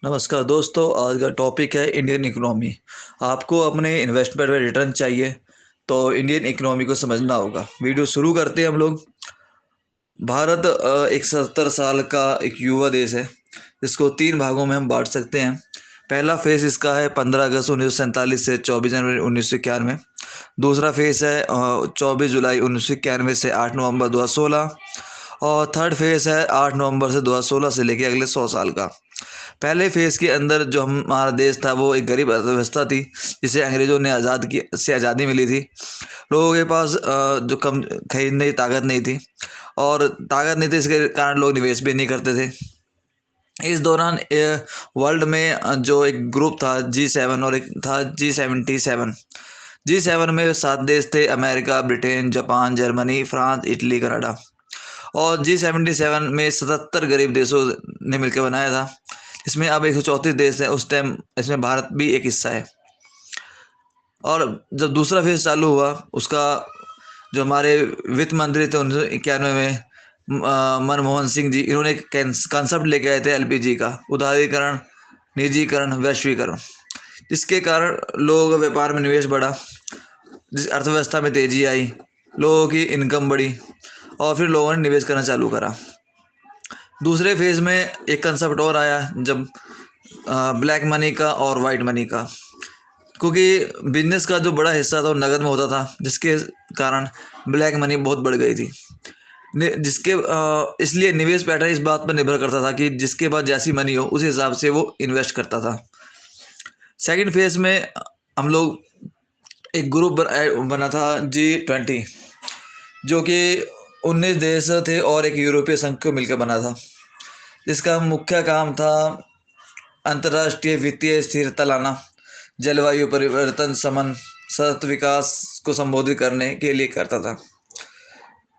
नमस्कार दोस्तों, आज का टॉपिक है इंडियन इकोनॉमी। आपको अपने इन्वेस्टमेंट में रिटर्न चाहिए तो इंडियन इकोनॉमी को समझना होगा। वीडियो शुरू करते हैं हम लोग। भारत एक 70 साल का एक युवा देश है, जिसको तीन भागों में हम बांट सकते हैं। पहला फेज इसका है 15 अगस्त 1947 से 24 जनवरी 1991। दूसरा फेज है 24 जुलाई 1991 से 8 नवंबर 2016। और थर्ड फेज है 8 नवंबर से 2016 से लेके अगले 100 साल का। पहले फेज के अंदर जो हमारा देश था वो एक गरीब अर्थव्यवस्था थी, जिसे अंग्रेजों ने आज़ादी मिली थी। लोगों के पास जो कम खरीदने की ताकत नहीं थी, और ताकत नहीं थी, इसके कारण लोग निवेश भी नहीं करते थे। इस दौरान वर्ल्ड में जो एक ग्रुप था G7 और एक था G77। G7 में 7 देश थे: America, Britain, Japan, Germany, France, Italy, Canada. और G77 में 77 गरीब देशों ने मिलकर बनाया था। इसमें अब 134 देश है। उस टाइम इसमें भारत भी एक हिस्सा है। और जब दूसरा फेज चालू हुआ, उसका जो हमारे वित्त मंत्री थे 1991 में, मनमोहन सिंह जी, इन्होंने एक कंसेप्ट लेके आए थे एलपीजी का: उदारीकरण, निजीकरण, वैश्वीकरण। जिसके कारण लोगों का व्यापार में निवेश बढ़ा, जिस अर्थव्यवस्था में तेजी आई, लोगों की इनकम बढ़ी, और फिर लोगों ने निवेश करना चालू करा। दूसरे फेज में एक कंसेप्ट और आया, जब ब्लैक मनी का और वाइट मनी का, क्योंकि बिजनेस का जो बड़ा हिस्सा था वो नगद में होता था, जिसके कारण ब्लैक मनी बहुत बढ़ गई थी। जिसके इसलिए निवेश पैटर्न इस बात पर निर्भर करता था कि जिसके पास जैसी मनी हो उस हिसाब से वो इन्वेस्ट करता था। सेकंड फेज में हम लोग एक ग्रुप बना था G20, जो कि 19 देश थे और एक यूरोपीय संघ को मिलकर बना था, जिसका मुख्य काम था अंतर्राष्ट्रीय वित्तीय स्थिरता लाना, जलवायु परिवर्तन समन, सतत विकास को संबोधित करने के लिए करता था।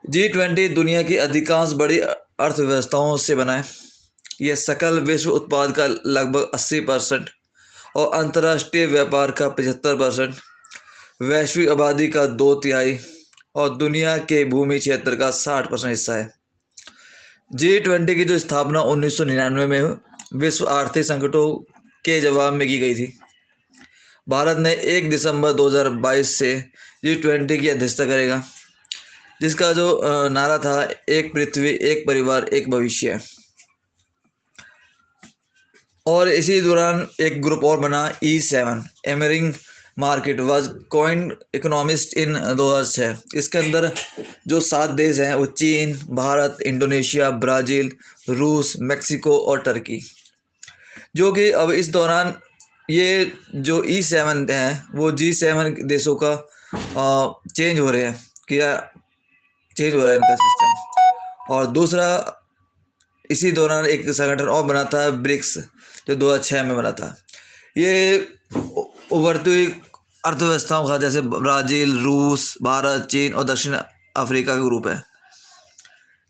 G20 दुनिया की अधिकांश बड़ी अर्थव्यवस्थाओं से बना है। यह सकल विश्व उत्पाद का लगभग 80% और अंतर्राष्ट्रीय व्यापार का 75%, वैश्विक आबादी का 2/3 और दुनिया के भूमि क्षेत्र का 60% हिस्सा है। G20 की जो स्थापना 1999 में विश्व आर्थिक संकटों के जवाब में की गई थी। भारत ने 1 दिसंबर 2022 से G20 की अध्यक्षता करेगा, जिसका जो नारा था: एक पृथ्वी, एक परिवार, एक भविष्य। और इसी दौरान एक ग्रुप और बना E7, emerging market was coined economist in 2006। इसके अंदर जो 7 देश हैं वो चीन, भारत, इंडोनेशिया, ब्राज़ील, रूस, मेक्सिको और टर्की। जो कि अब इस दौरान ये जो E7 हैं वो G7 देशों का चेंज हो रहे हैं, क्या चेंज हो रहा है इनका सिस्टम। और दूसरा, इसी दौरान एक संगठन और बना था ब्रिक्स, जो 2006 में बना था। ये उभरती हुई अर्थव्यवस्थाओं का, जैसे ब्राज़ील, रूस, भारत, चीन और दक्षिण अफ्रीका का ग्रुप है,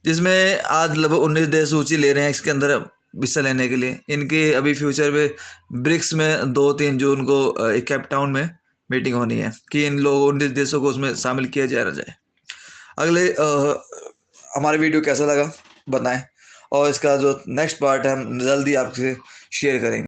जिसमें आज लगभग 19 देश सूची ले रहे हैं इसके अंदर हिस्सा लेने के लिए। इनके अभी फ्यूचर में ब्रिक्स में 2-3 जून को एक केप टाउन में मीटिंग होनी है कि इन लोग 19 देशों को उसमें शामिल किया जाए ना जाए। अगले हमारा वीडियो कैसा लगा बताएं, और इसका जो नेक्स्ट पार्ट है हम जल्दी आपसे शेयर करेंगे।